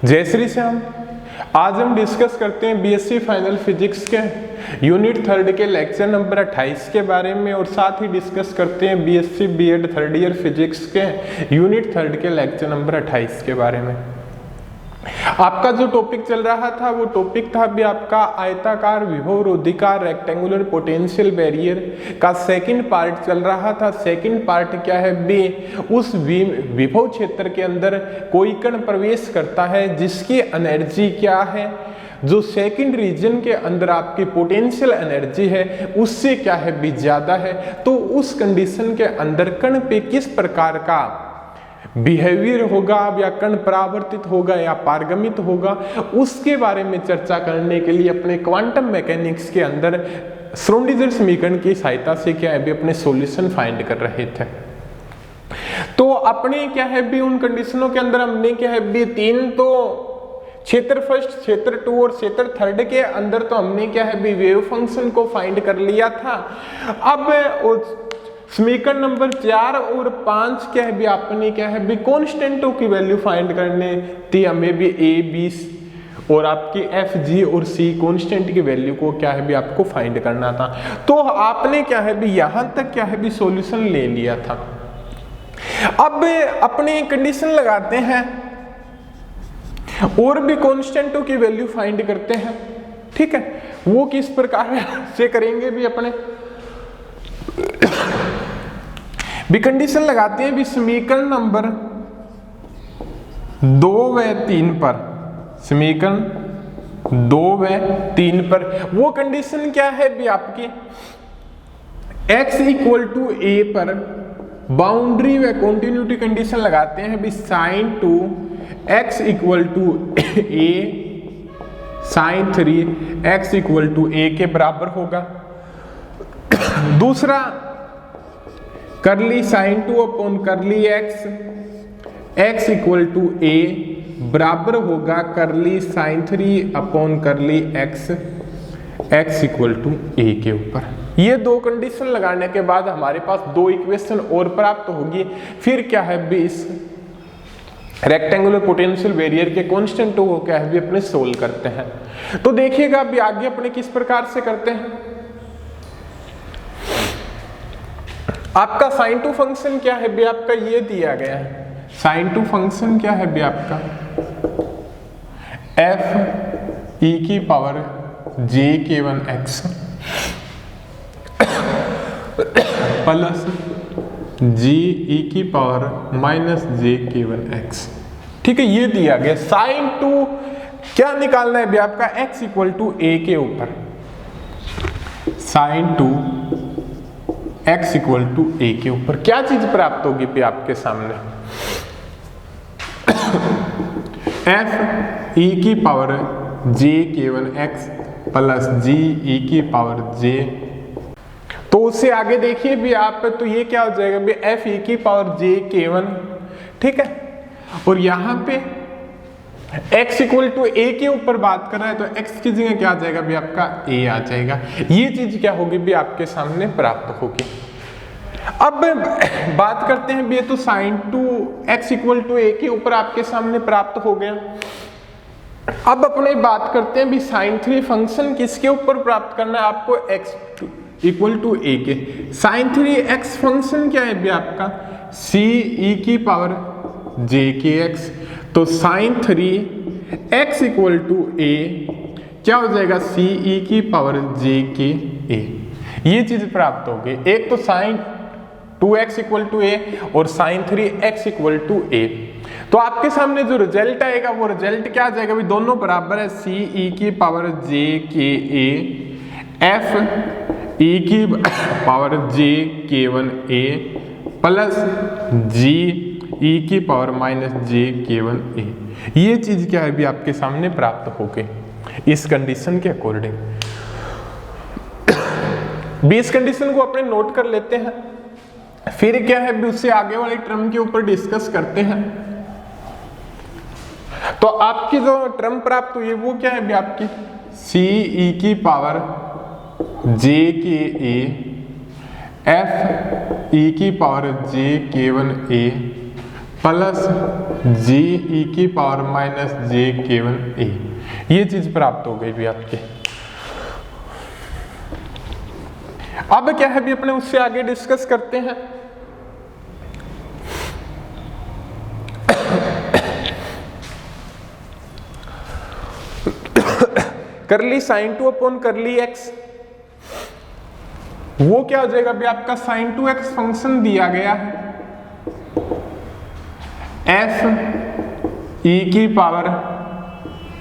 जय श्री श्याम। आज हम डिस्कस करते हैं बीएससी फाइनल फिजिक्स के यूनिट 3 के लेक्चर नंबर 28 के बारे में और साथ ही डिस्कस करते हैं BSc BEd 3rd year physics के यूनिट 3 के लेक्चर नंबर 28 के बारे में। आपका जो टॉपिक चल रहा था वो टॉपिक था भी आपका आयताकार विभव रोधिकार रेक्टेंगुलर पोटेंशियल बैरियर का सेकंड पार्ट चल रहा था। सेकंड पार्ट क्या है बी, उस विभव क्षेत्र के अंदर कोई कण प्रवेश करता है जिसकी एनर्जी क्या है, जो सेकंड रीजन के अंदर आपकी पोटेंशियल एनर्जी है उससे क्या है भी ज्यादा है, तो उस कंडीशन के अंदर कण पे किस प्रकार का बिहेवियर होगा या कण परावर्तित होगा या पारगमित होगा, उसके बारे में चर्चा करने के लिए अपने क्वांटम मैकेनिक्स के अंदर श्रोडिंगर समीकरण की सहायता से क्या है भी अपने सॉल्यूशन फाइंड कर रहे थे। तो अपने क्या है भी उन कंडीशनों के अंदर हमने क्या है भी तीन, तो क्षेत्र फर्स्ट, क्षेत्र 2 और क्षेत्र 3 के अंदर तो हमने क्या है भी वेव फंक्शन को फाइंड कर लिया था। अब समीकरण नंबर 4 और 5 क्या है भी आपने क्या है भी कांस्टेंटों की वैल्यू फाइंड करने थी हमें भी ए बी और आपकी एफ जी और सी कांस्टेंट की वैल्यू को क्या है भी आपको फाइंड करना था। तो आपने क्या है भी यहां तक क्या है भी सॉल्यूशन ले लिया था। अब अपने कंडीशन लगाते हैं और भी कांस्टेंटों की वैल्यू फाइंड करते हैं। ठीक है, वो किस प्रकार से करेंगे भी अपने भी कंडीशन लगाते हैं भी समीकरण नंबर 2 व 3 पर, समीकरण 2 व 3 पर वो कंडीशन क्या है भी आपकी x इक्वल टू ए पर बाउंड्री व कॉन्टिन्यूटी कंडीशन लगाते हैं भी sin 2 x equal to a sin 3 x equal to a के बराबर होगा। दूसरा curly sin 2 upon curly x equal to a बराबर होगा curly sin 3 upon curly x equal to a के ऊपर। ये दो कंडीशन लगाने के बाद हमारे पास दो इक्वेशन और प्राप्त होगी। फिर क्या है भी इस रेक्टेंगुलर पोटेंशियल बैरियर के कांस्टेंटों को क्या है भी अपने सोल्व करते हैं। तो देखिएगा अभी आगे अपने किस प्रकार से करते हैं। आपका sin 2 फंक्शन क्या है भी आपका ये दिया गया है। sin 2 फंक्शन क्या है भी आपका f e की power j k1 x plus g e की power minus j k1 x। ठीक है, ये दिया गया। sin 2 क्या निकालना है भी आपका x इक्वल टू a के ऊपर, sin 2 x equal to a के ऊपर क्या चीज प्राप्त होगी भी आपके सामने f e की power j k1 x plus g e की पावर j। तो उससे आगे देखिए भी आप, तो ये क्या हो जाएगा भी f e की पावर j k1। ठीक है, और यहां पे x इक्वल टू a के ऊपर बात कर रहा है तो x की जगह क्या आ जाएगा भी आपका a आ जाएगा। ये चीज क्या होगी भी आपके सामने प्राप्त होगी। अब बात करते हैं भी तो sin 2 x equal to a के ऊपर आपके सामने प्राप्त हो गया। अब अपने बात करते हैं भी sin 3 फंक्शन किसके ऊपर प्राप्त करना है आपको, x इक्वल टू a के। sin 3x फंक्शन क्या है भी आपका c e की पावर j k x। तो sin 3x equal to a क्या हो जाएगा c e की पावर j k a। ये चीज प्राप्त होगी। एक तो sin 2x equal to a और sin 3x equal to a। तो आपके सामने जो रिजल्ट आएगा वो रिजल्ट क्या आ जाएगा भी दोनों बराबर है c e की power j k a f e की power j k1 a plus g e की power minus j k1 a। ये चीज क्या है भी आपके सामने प्राप्त हो गई इस कंडीशन के अकॉर्डिंग। इस कंडीशन को अपने नोट कर लेते हैं। फिर क्या है भी उससे आगे वाले टर्म के ऊपर डिस्कस करते हैं। तो आपकी जो टर्म प्राप्त हुई वो क्या है भी आपकी c e की power j k a f e की power j k1 a plus G E की power minus J k1 a, ये चीज प्राप्त हो गई भी आपके। अब क्या है भी अपने उससे आगे डिस्कस करते हैं। करली साइन 2 अपॉन करली एक्स, वो क्या हो जाएगा भी आपका साइन 2x फंक्शन दिया गया है f e की power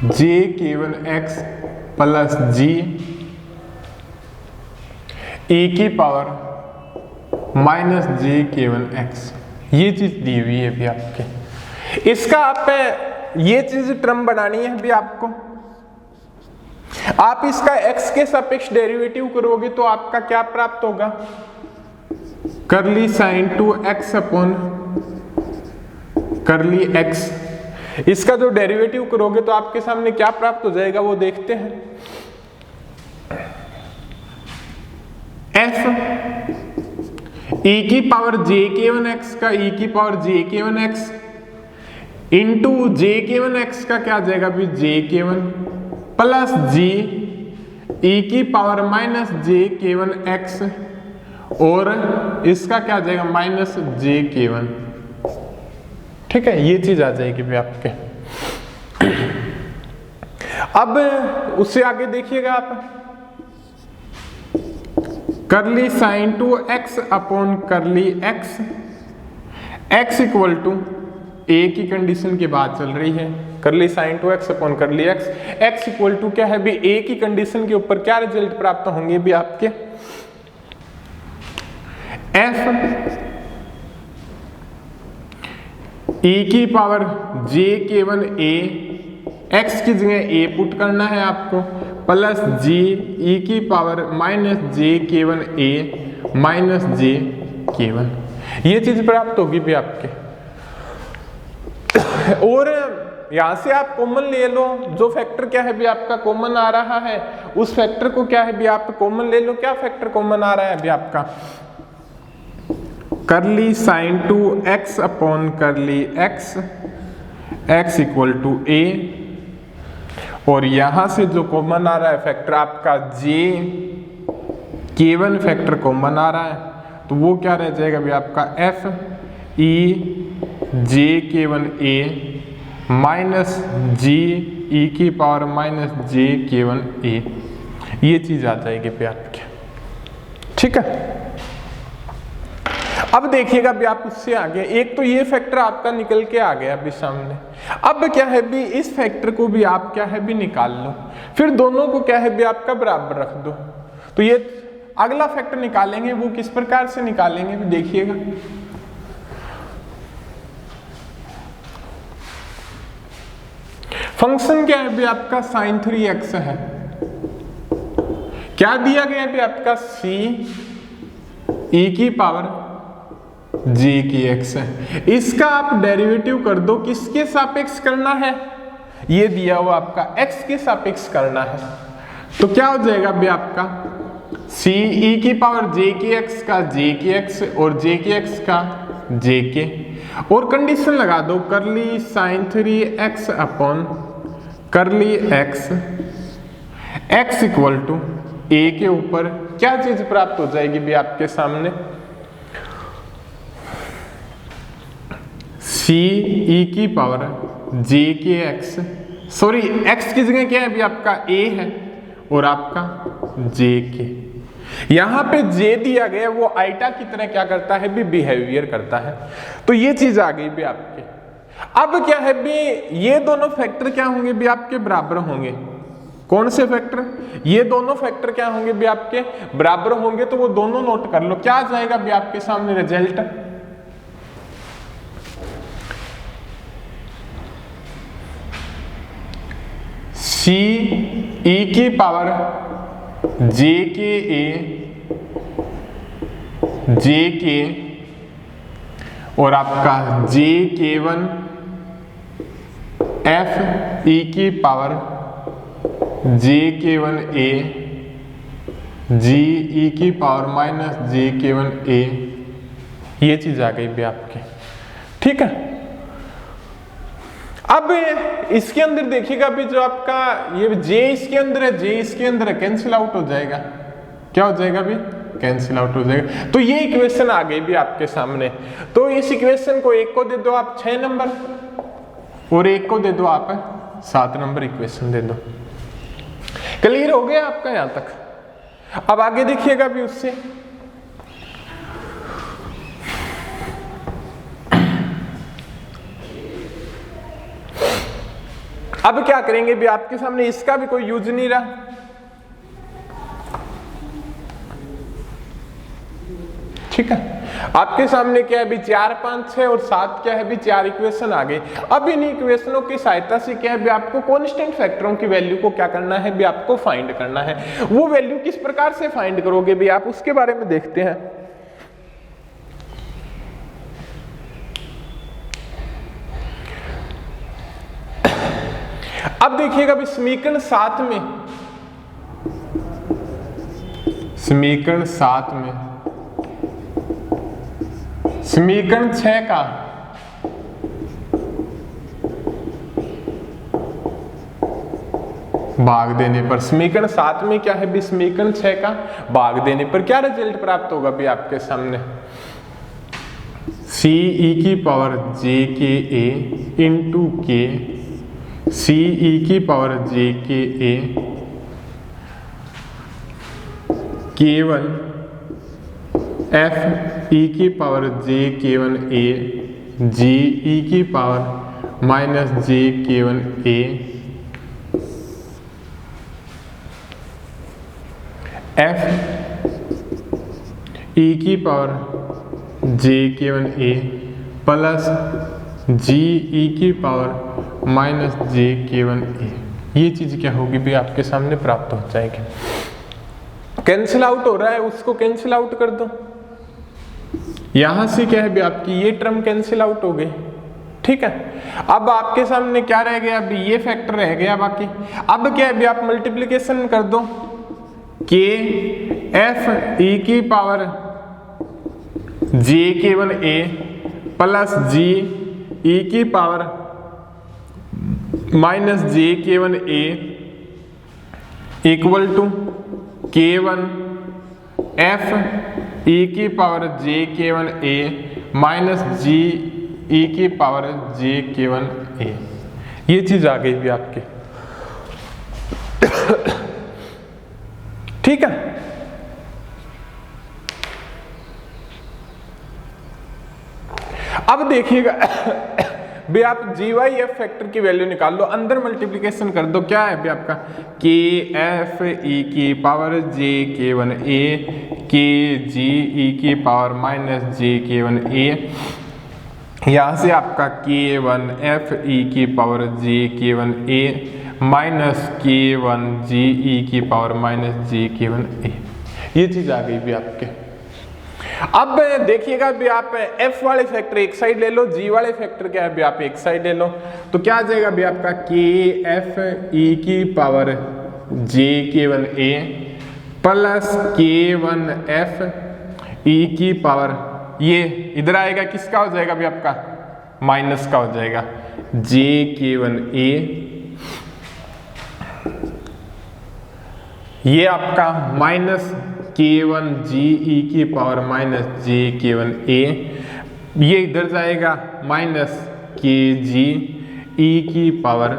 j k1x plus g e की पावर माइनस j k1x, ये चीज दी हुई है भी आपके। इसका आप ये चीज टर्म बनानी है भी आपको। आप इसका x के सापेक्ष डेरिवेटिव करोगे तो आपका क्या प्राप्त होगा, करली sine 2x upon curly x। इसका जो डेरिवेटिव करोगे तो आपके सामने क्या प्राप्त हो जाएगा वो देखते हैं। f e की पावर j k1x का e की power j k1x into j k1x का क्या आ जाएगा भी j k1 plus g e की पावर माइनस j k1x और इसका क्या आ जाएगा माइनस j k1। ठीक है, ये चीज आ जाएगी भी आपके। अब उससे आगे देखिएगा आप, curly sine 2x upon curly x, x equal to a की कंडीशन की बात चल रही है, curly sine 2x upon curly x, x equal to क्या है भी a की कंडीशन के ऊपर क्या रिजल्ट प्राप्त होंगे भी आपके, f e की power j k1 a, x की जगह a पुट करना है आपको, प्लस g e की power minus j k1 a minus j k1, ये चीज प्राप्त होगी भी आपके। और यहां से आप कॉमन ले लो, जो फैक्टर क्या है भी आपका कॉमन आ रहा है उस फैक्टर को क्या है भी आप कॉमन ले लो। क्या फैक्टर कॉमन आ रहा है भी आपका, curly sine 2x upon curly x, x equal to a, और यहां से जो कॉमन आ रहा है फैक्टर आपका j k1 फैक्टर कॉमन आ रहा है, तो वो क्या रह जाएगा भी आपका f e j k1 a minus g e की power minus j k1 a, ये चीज आ जाएगी भी आपके। ठीक है, अब देखिएगा भी आप उससे आगे, एक तो ये फैक्टर आपका निकल के आ गया अभी सामने। अब क्या है भी इस फैक्टर को भी आप क्या है भी निकाल लो, फिर दोनों को क्या है भी आपका बराबर रख दो। तो ये अगला फैक्टर निकालेंगे, वो किस प्रकार से निकालेंगे भी देखिएगा। फंक्शन क्या है भी आपका sin 3x है, क्या दिया गया है भी आपका c e की पावर j की x है। इसका आप डेरिवेटिव कर दो, किसके सापेक्ष करना है, ये दिया हुआ आपका x के सापेक्ष करना है। तो क्या हो जाएगा भी आपका c e की पावर j की x का j की x और j की x का j के, और कंडीशन लगा दो curly sine 3x upon curly x, x equal to a के ऊपर क्या चीज प्राप्त हो जाएगी भी आपके सामने, c e की पावर j के x, सॉरी x की जगह क्या है भी आपका a है और आपका j के। यहां पे j दिया गया वो आइटा की तरह क्या करता है भी बिहेवियर करता है, तो ये चीज आ गई भी आपके। अब क्या है भी ये दोनों फैक्टर क्या होंगे भी आपके बराबर होंगे। कौन से फैक्टर, ये दोनों फैक्टर क्या होंगे भी आपके बराबर होंगे, तो वो दोनों नोट कर लो। क्या आ जाएगा भी आपके सामने रिजल्ट, c e की पावर j के a j के और आपका j k1 f e की power j k1 a g e की power minus j k1 a, ये चीज आ गई भी आपके। ठीक है, अब इसके अंदर देखिएगा अभी जो आपका ये जे इसके अंदर है, जे इसके अंदर है, कैंसिल आउट हो जाएगा। क्या हो जाएगा अभी? कैंसिल आउट हो जाएगा। तो ये इक्वेशन आ गई भी आपके सामने। तो इस इक्वेशन को एक को दे दो आप 6 नंबर और एक को दे दो आप 7 नंबर इक्वेशन दे दो। क्लियर हो गया आपका यहां तक? अब आगे देखिएगा भी उससे अब क्या करेंगे भी आपके सामने इसका भी कोई यूज नहीं रहा। ठीक है, आपके सामने क्या है भी 4, 5, 6 और 7 क्या है भी 4 इक्वेशन आ गए। अब इन इक्वेशनों की सहायता से क्या है भी आपको कांस्टेंट फैक्टरों की वैल्यू को क्या करना है भी आपको फाइंड करना है। वो वैल्यू किस प्रकार से फाइंड करोगे भी आप उसके बारे में देखते हैं। अब देखिएगा भी समीकरण 7 में समीकरण 6 का भाग देने पर, समीकरण 7 में क्या है भी समीकरण 6 का भाग देने पर क्या रिजल्ट प्राप्त होगा भी आपके सामने? सी ई की पावर जे के ए इंटू के सी ई की पावर जे के ए केवल एफ ई की पावर जे केवल ए जी ई की पावर माइनस जे केवल ए एफ ई की पावर जे केवल ए प्लस जी ई की पावर माइनस जे केवल ए, ये चीज क्या होगी भी आपके सामने प्राप्त हो जाएगी। कैंसिल आउट हो रहा है, उसको कैंसिल आउट कर दो। यहां से क्या है भी आपकी ये टर्म कैंसिल आउट हो गई। ठीक है, अब आपके सामने क्या रह गया अभी? ये फैक्टर रह गया बाकी। अब क्या है भी आप मल्टीप्लिकेशन कर दो के एफ ई की पावर जे केवल ए प्लस जी ई की पावर माइनस जे केवल A equal to K1 F E की पावर जे केवल ए माइनस जी ई की पावर जे केवल ए। ये चीज आ गई भी आपके। ठीक है, अब देखिएगा भी आप जी वाई एफ फैक्टर की वैल्यू निकाल लो, अंदर मल्टीप्लिकेशन कर दो। क्या है भी आपका के एफ ई की पावर जे केवल ए के जी ई की पावर माइनस जे केवल ए, यहां से आपका K1 एफ ई की पावर जे केवल ए माइनस K1 जी ई की पावर माइनस जे केवल ए। ये चीज आ गई भी आपके। अब देखिएगा भी आप f वाले फैक्टर एक साइड ले लो, g वाले फैक्टर क्या है भी आप एक साइड ले लो। तो क्या आ जाएगा भी आपका k f e की पावर j केवल a plus K1 f e की पावर, ये इधर आएगा किसका हो जाएगा भी आपका? माइनस का हो जाएगा j केवल a, ये आपका माइनस K1 जी ई की पावर माइनस जे केवल ए, ये इधर जाएगा माइनस के जी ई की पावर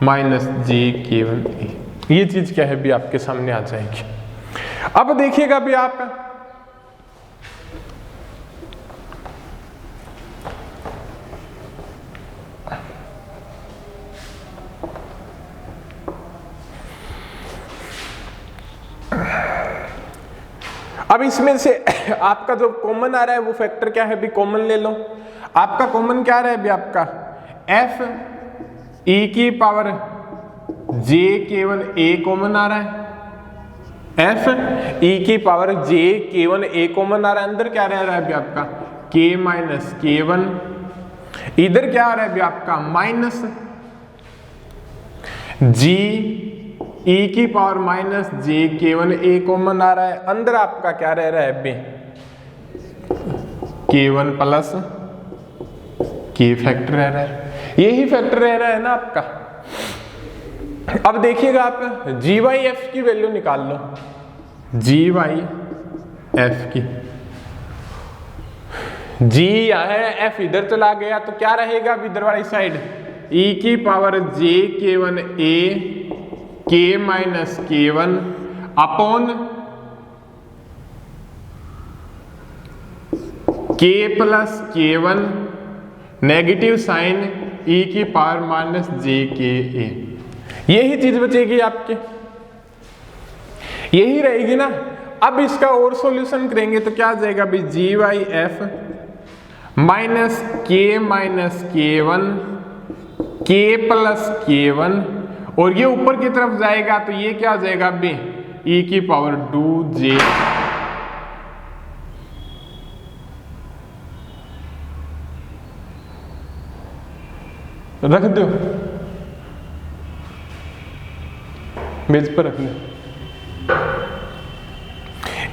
माइनस जे केवल ए। ये चीज क्या है भी आपके सामने आ जाएगी। अब देखिएगा भी आप अब इसमें से आपका जो कॉमन आ रहा है वो फैक्टर क्या है भी कॉमन ले लो। आपका कॉमन क्या आ रहा है भी आपका एफ ई की पावर जे केवल ए कॉमन आ रहा है। एफ ई की पावर जे केवल ए कॉमन आ रहा है। अंदर क्या रह रहा है भी आपका के माइनस K1, इधर क्या आ रहा है भी आपका माइनस जी ई की पावर माइनस जे केवल ए कॉमन आ रहा है। अंदर आपका क्या रह रहा है बी K1 प्लस के फैक्टर रह रहा है। यही फैक्टर रह रहा है ना आपका। अब देखिएगा आप GYF की वैल्यू निकाल लो, GYF की, G यहाँ है, F इधर चला गया तो क्या रहेगा अब इधर वाली साइड, e की power j k1a k minus k1 upon k plus k1 negative sine e की power minus j k a। यही चीज बचेगी आपके, यही रहेगी ना। अब इसका और सॉल्यूशन करेंगे तो क्या आ जाएगा भाई, GYF minus k1 k plus k1 और ये ऊपर की तरफ जाएगा तो ये क्या आ जाएगा अभी, e की पावर 2j। रख दो, मेज पर रख दो,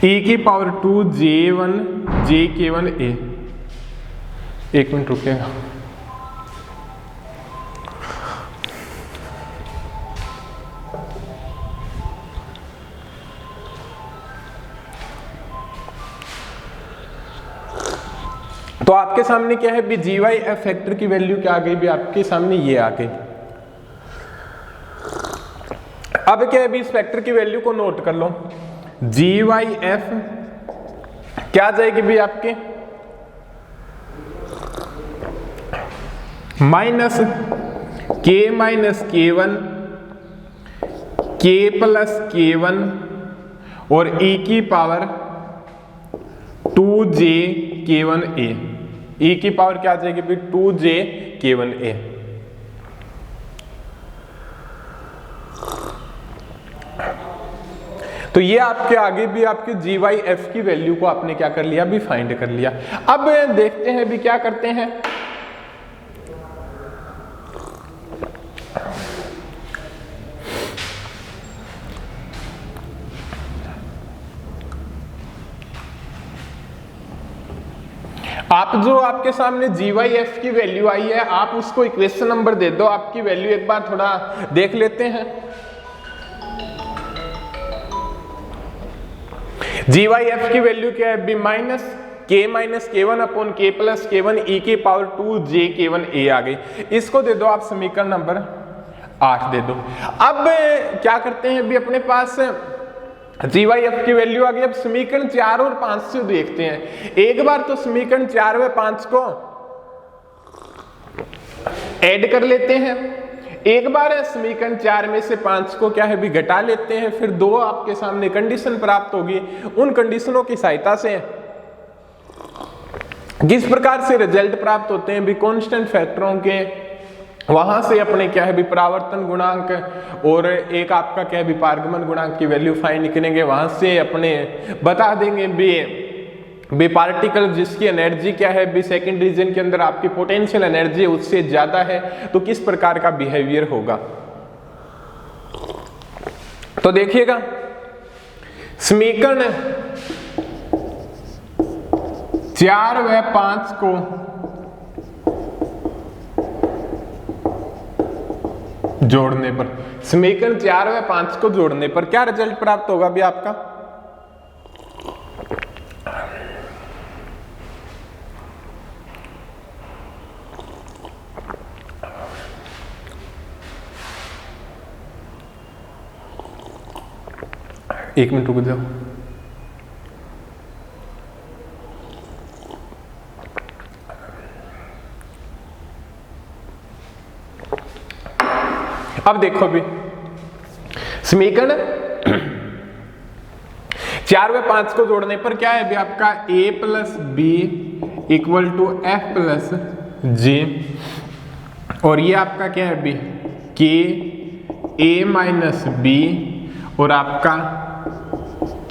e की पावर 2j1 jk1a। एक मिनट रुकेगा। तो आपके सामने क्या है भी, GYF फैक्टर की वैल्यू क्या आ गई भी आपके सामने, ये आ गई। अब क्या है भी, इस फैक्टर की वैल्यू को नोट कर लो, GYF क्या आ जाएगी भी आपके, minus k minus k1 k plus k1 और e की पावर 2j k1a। e की पावर क्या आ जाएगी भी, 2j k1a। तो ये आपके आगे भी आपके GYF की वैल्यू को आपने क्या कर लिया भी, फाइंड कर लिया। अब देखते हैं भी क्या करते हैं। आप जो आपके सामने GYF की वैल्यू आई है, आप उसको इक्वेशन नंबर दे दो, आपकी वैल्यू एक बार थोड़ा देख लेते हैं। GYF की वैल्यू क्या है, B minus k-k1 upon k plus k1 e की पावर 2j k1a आ गई। इसको दे दो आप समीकरण नंबर 8 दे दो। अब क्या करते हैं भी, अपने पास GYF की वैल्यू आ गई। अब समीकरण 4 और 5 से देखते हैं। एक बार तो समीकरण 4 व 5 को ऐड कर लेते हैं, एक बार समीकरण 4 में से 5 को क्या है भी घटा लेते हैं, फिर दो आपके सामने कंडीशन प्राप्त होगी। उन कंडीशनों की सहायता से किस प्रकार से रिजल्ट प्राप्त होते हैं भी, कांस्टेंट फैक्टरों के, वहां से अपने क्या है भी परावर्तन गुणांक और एक आपका क्या है भी पारगमन गुणांक की वैल्यू फाइंड करेंगे। वहां से अपने बता देंगे बे पार्टिकल जिसकी एनर्जी क्या है भी सेकंड रीजन के अंदर आपकी पोटेंशियल एनर्जी उससे ज्यादा है तो किस प्रकार का बिहेवियर होगा। तो देखिएगा समीकरण 4 व 5 को जोड़ने पर, समीकरण 4 व 5 को जोड़ने पर क्या रिजल्ट प्राप्त होगा भी आपका, एक मिनट रुक जाओ। अब देखो भी समीकरण 4 व 5 को जोड़ने पर क्या है भी आपका a plus B equal to F plus J, और ये आपका क्या है भी k a माइनस बी और आपका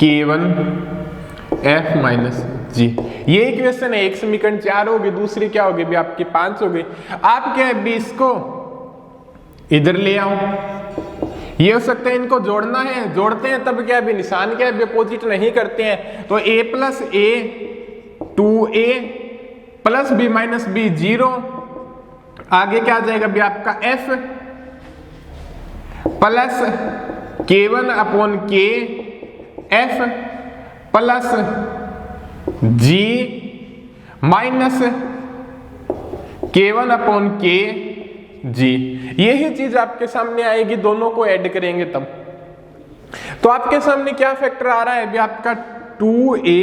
k1 f माइनस जी। ये इक्वेशन है। एक समीकरण 4 होगी, दूसरी क्या होगी भी आपकी 5 होगी। आप क्या है भी इसको इधर ले आओ, ये हो सकता है इनको जोड़ना है, जोड़ते हैं तब क्या है भी निशान क्या है अपोजिट नहीं करते हैं, तो a plus a 2a plus b minus b 0 आगे क्या आ जाएगा भी आपका F plus K1 upon K F plus G minus K1 upon K G। यही चीज आपके सामने आएगी, दोनों को ऐड करेंगे तब। तो आपके सामने क्या फैक्टर आ रहा है अभी आपका 2A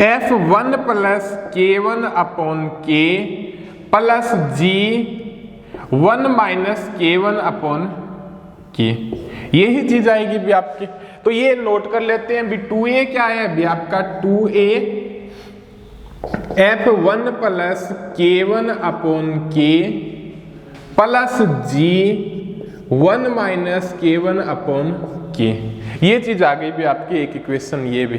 F1 plus K1 upon K plus G 1 minus K1 upon K। यही चीज आएगी भी आपकी। तो ये नोट कर लेते हैं भी 2A क्या है अभी आपका 2A F1 plus K1 upon K plus G 1 minus K1 upon K। ये चीज आ गई भी आपकी एक इक्वेशन ये भी।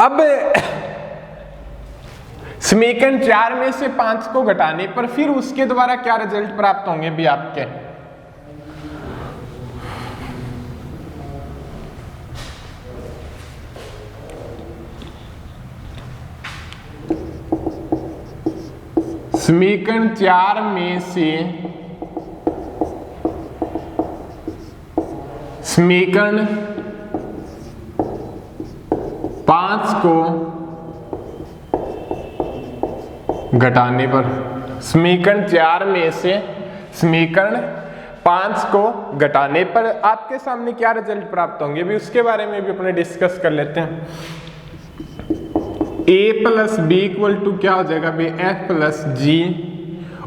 अब समीकरण 4 में से 5 को घटाने पर फिर उसके द्वारा क्या रिजल्ट प्राप्त होंगे भी आपके। समीकरण 4 में से समीकरण 5 को घटाने पर, समीकरण 4 में से समीकरण 5 को घटाने पर आपके सामने क्या रिजल्ट प्राप्त होंगे भी उसके बारे में भी अपने डिस्कस कर लेते हैं। A plus B equal to क्या हो जाएगा भाई F प्लस G,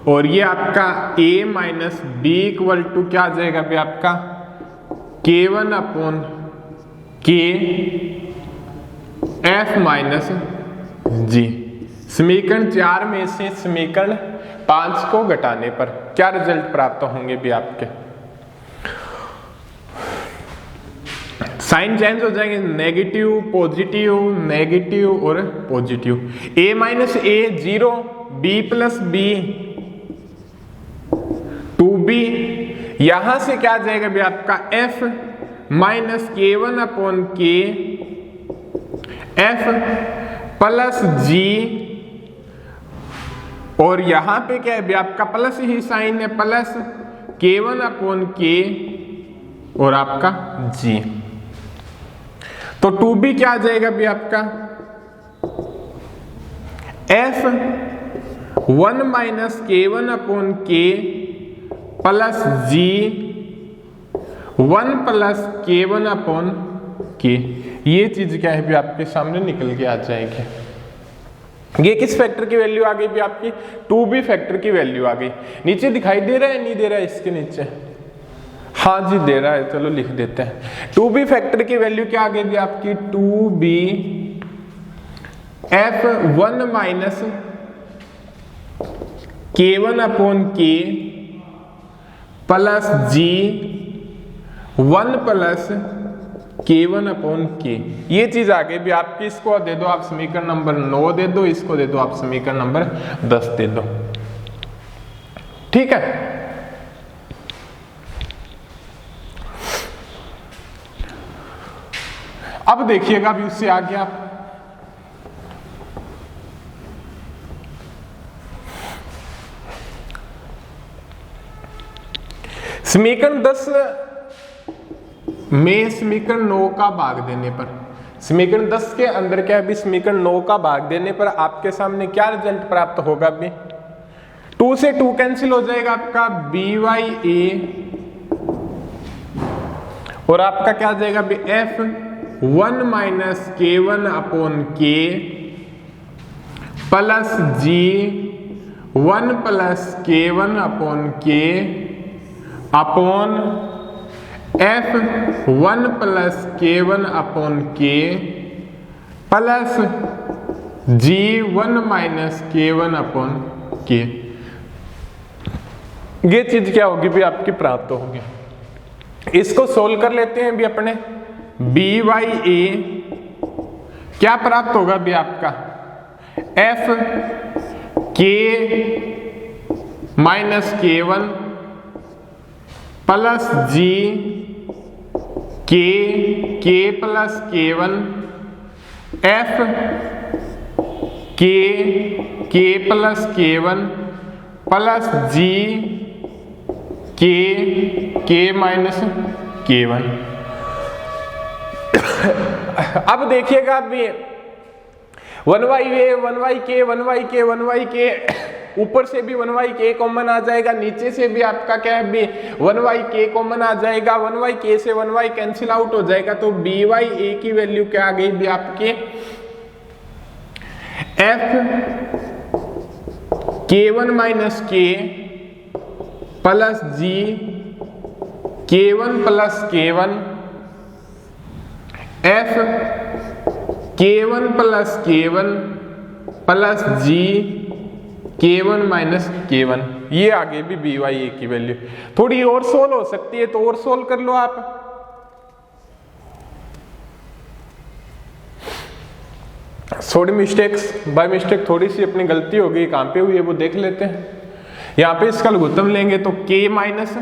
और ये आपका A minus B equal to क्या हो जाएगा भाई आपका K1 upon K F minus G। समीकरण 4 में से समीकरण 5 को घटाने पर क्या रिजल्ट प्राप्त होंगे भी आपके। साइन चेंज हो जाएंगे, नेगेटिव पॉजिटिव नेगेटिव और positive. A minus A 0, B plus B 2B। यहां से क्या आ जाएगा भी आपका F minus K1 upon K F plus G, और यहां पे क्या है भी आपका प्लस ही साइन है, प्लस K1 अपॉन K और आपका G। तो 2B क्या आ जाएगा भी आपका F 1 minus K1 upon K plus G 1 plus K1 upon K। ये चीज क्या है भी आपके सामने निकल के आ जाएगी। ये किस फैक्टर की वैल्यू आ गई भी आपकी 2B फैक्टर की वैल्यू आ गई। नीचे दिखाई दे रहा है नहीं दे रहा है इसके नीचे, हाँ जी दे रहा है, चलो लिख देते हैं। 2B फैक्टर की वैल्यू क्या आ गई भी आपकी 2B F 1 minus K1 upon K plus G 1 plus K1 upon K। ये चीज आ गई भी आपकी। इसको दे दो आप समीकरण नंबर 9 दे दो, इसको दे दो आप समीकरण नंबर 10 दे दो, ठीक है। अब देखिएगा अभी उससे आगे आप समीकरण 10 में समीकरण 9 का भाग देने पर, समीकरण 10 के अंदर क्या है भी समीकरण 9 का भाग देने पर आपके सामने क्या रिजल्ट प्राप्त होगा भी 2 से 2 कैंसिल हो जाएगा आपका BA, और आपका क्या आ जाएगा भी F 1 minus K1 upon K plus G 1 plus K1 upon K upon F 1 plus K1 upon K plus G 1 minus K1 upon K। ये चीज क्या होगी भी आपकी प्राप्त होगी। इसको सोल्व कर लेते हैं भी अपने। BA क्या प्राप्त होगा भी आपका F K minus K1 plus G K plus K1 F के प्लस K1 प्लस जी के माइनस K1। अब देखिएगा अभी 1yk ऊपर से भी 1yk कॉमन आ जाएगा, नीचे से भी आपका क्या है बी 1yk कॉमन आ जाएगा, 1yk से 1y कैंसिल आउट हो जाएगा, तो by a की वैल्यू क्या आ गई भी आपके f k1 minus k plus g k1 plus k1 f k1 plus k1 plus g k1 minus k1। ये आगे भी by a की वैल्यू थोड़ी और सोल्व हो सकती है, तो और सोल्व कर लो आप। थोड़ी मिस्टेक्स बाय मिस्टेक थोड़ी सी अपनी गलती हो गई, कहां पे हुई है वो देख लेते हैं। यहां पे इसका लघुत्तम लेंगे तो k माइनस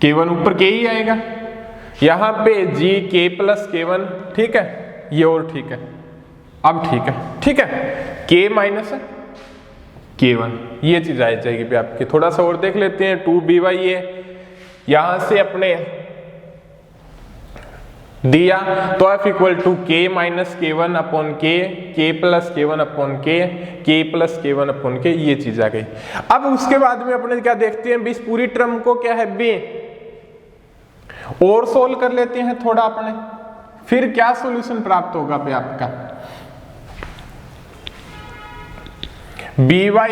k1 ऊपर k ही आएगा, यहां पे g k प्लस k1, ठीक है, ये और ठीक है, अब ठीक है k माइनस K1 ये चीज आ जाएगी भी आपकी। थोड़ा सा और देख लेते हैं 2by a, यहां से अपने दिया तो f equal to k minus K1 upon k plus K1 upon k plus K1 upon k, ये चीज आ गई। अब उसके बाद में अपने क्या देखते हैं, इस पूरी टर्म को क्या है बी और सोल्व कर लेते हैं थोड़ा अपने, फिर क्या सॉल्यूशन प्राप्त होगा भी आपका by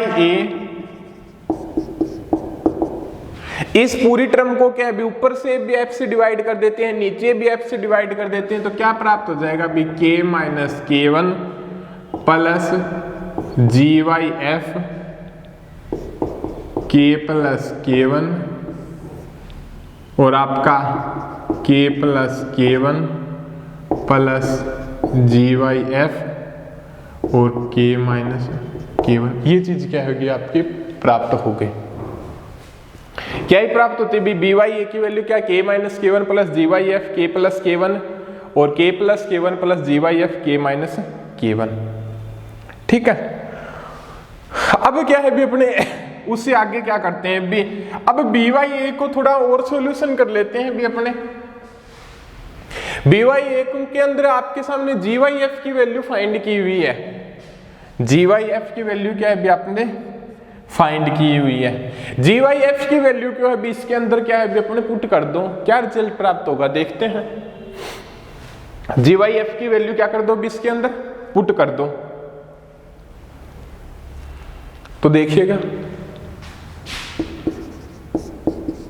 इस पूरी टर्म को क्या है ऊपर से भी f से डिवाइड कर देते हैं, नीचे भी f से डिवाइड कर देते हैं, तो क्या प्राप्त हो जाएगा भी k minus K1 plus GYF k plus K1 और आपका k plus K1 plus GYF और k माइनस K1। ये चीज क्या होगी आपकी प्राप्त हो गई। क्या ही प्राप्त होती है by a की वैल्यू क्या, k minus K1 plus GYF k plus K1 और k plus K1 plus GYF k minus K1, ठीक है। अब क्या है भी अपने उससे आगे क्या करते हैं भी, अब by a को थोड़ा और सॉल्यूशन कर लेते हैं भी अपने। by a के अंदर आपके सामने GYF की वैल्यू फाइंड की हुई है, GYF की वैल्यू क्या है भी आपने फाइंड की हुई है। GYF की वैल्यू क्यों है भी इसके अंदर क्या है भी अपने पुट कर दो, क्या रिजल्ट प्राप्त होगा देखते हैं। GYF की वैल्यू क्या कर दो भी इसके अंदर पुट कर दो, तो देखिएगा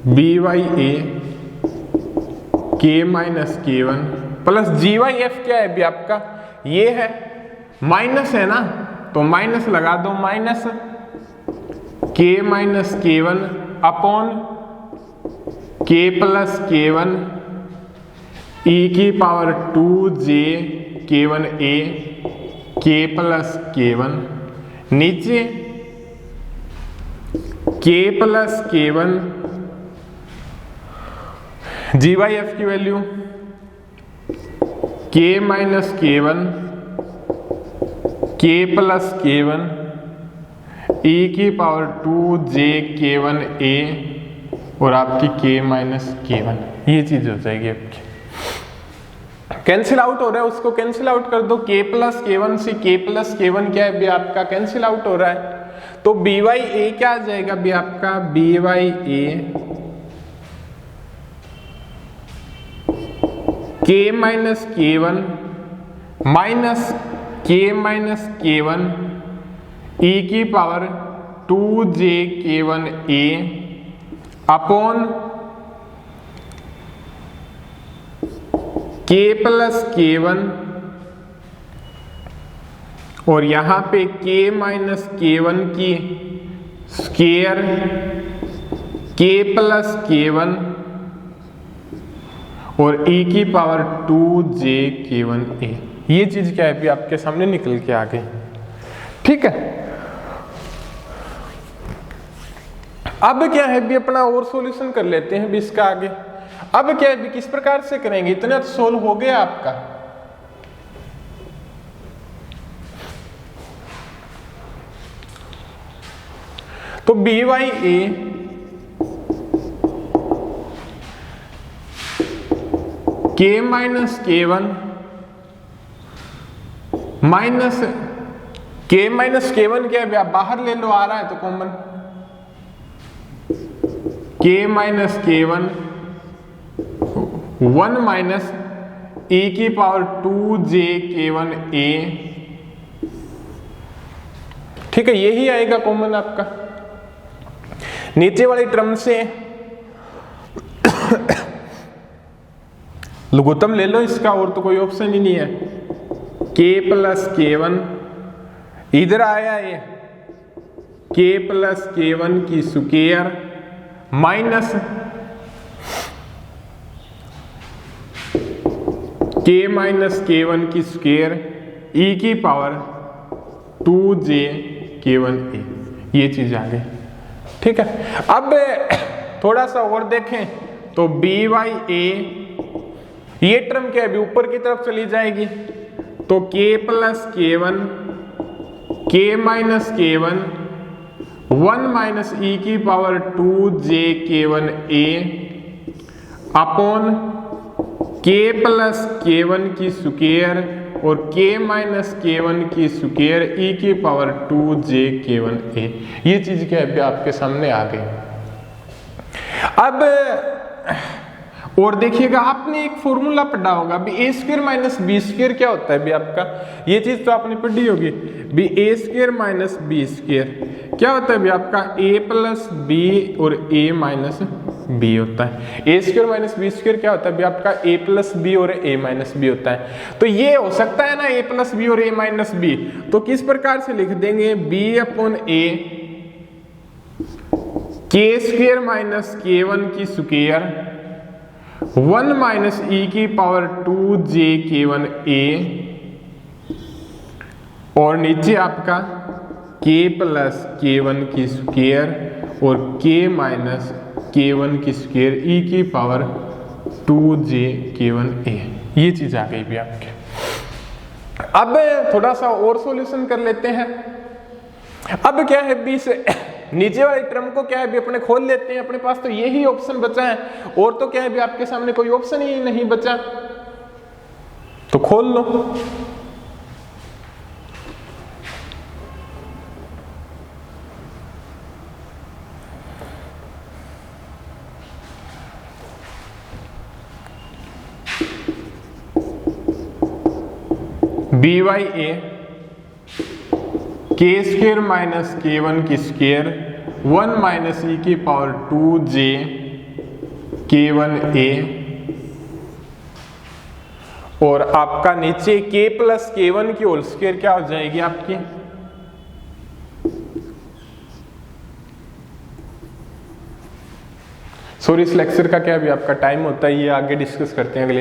by a k minus K1 plus GYF क्या है भी आपका ये है, माइनस है ना तो माइनस लगा दो, minus k minus K1 upon k plus K1 e की power 2j K1a k plus K1 नीचे k प्लस K1 GYF की value k minus K1 k plus K1 e की पावर 2j K1a और आपकी k minus K1, ये चीज हो जाएगी आपकी। कैंसिल आउट हो रहा है उसको कैंसिल आउट कर दो, k प्लस K1 से k प्लस K1 क्या है भी आपका कैंसिल आउट हो रहा है, तो by a क्या आ जाएगा भी आपका by a k minus K1 minus k minus K1 e की power 2j K1a upon k plus K1 और यहां पे k माइनस K1 की स्क्वायर k प्लस K1 और e की पावर 2j K1a, ये चीज क्या है भी आपके सामने निकल के आ गई, ठीक है। अब क्या है भी अपना और सॉल्यूशन कर लेते हैं भी इसका आगे। अब क्या है भी किस प्रकार से करेंगे, इतना तो सोल्व हो गया आपका। तो बी बाई ए के माइनस के वन माइनस के माइनस के वन क्या है, आप बाहर ले लो, आ रहा है तो कॉमन, के माइनस के वन 1 माइनस e की पावर 2j k1 a, ठीक है, यही आएगा कॉमन आपका। नीचे वाली टर्म से लघुत्तम ले लो इसका, और तो कोई ऑप्शन ही नहीं है। k प्लस के वन इधर आया ये k प्लस के वन की स्क्वायर माइनस k माइनस के वन की स्क्वायर e की पावर 2j k1 a, ये चीज आ गई, ठीक है। अब थोड़ा सा और देखें तो b बाई ए, ये टर्म क्या है, अभी ऊपर की तरफ चली जाएगी, तो k प्लस के वन k माइनस के वन 1 माइनस e की power 2j k1 a upon k plus के वन की स्क्वायर और k माइनस के वन की स्क्वायर e की पावर 2j k1 a, ये चीज क्या है आपके सामने आ गई। अब और देखिएगा, आपने एक फॉर्मूला पढ़ा होगा बी ए स्क्वायर माइनस बी स्क्वायर क्या होता है भी आपका, ये चीज तो आपने पढ़ी होगी। बी ए स्क्वायर माइनस बी स्क्वायर क्या होता है भी आपका, ए प्लस बी और ए माइनस बी होता है। ए स्क्वायर माइनस बी स्क्वायर क्या होता है भी आपका, ए प्लस बी और ए माइनस बी होता है। तो ये हो सकता है ना ए प्लस बी और ए माइनस बी, तो किस प्रकार से लिख देंगे, बी अपॉन ए के स्क्वायर माइनस के वन की स्क्वायर 1 माइनस e की पावर 2j k1 a और नीचे आपका k प्लस k1 की स्क्वायर और k माइनस k1 की स्क्वायर e की पावर 2j k1 a, ये चीज आ गई भी आपके। अब थोड़ा सा और सॉल्यूशन कर लेते हैं। अब क्या है भी से नीचे वाली टर्म को क्या है भी अपने खोल लेते हैं, अपने पास तो यही ऑप्शन बचा है, और तो क्या है भी आपके सामने कोई ऑप्शन ही नहीं बचा, तो खोल लो। बी बाई ए के स्क्वायर माइनस के वन की स्क्वायर 1 माइनस e की पावर 2j k1 a और आपका नीचे k प्लस k1 की होल स्क्वायर क्या हो जाएगी आपकी, सॉरी इस लेक्चर का क्या भी आपका टाइम होता है, ये आगे डिस्कस करते हैं अगले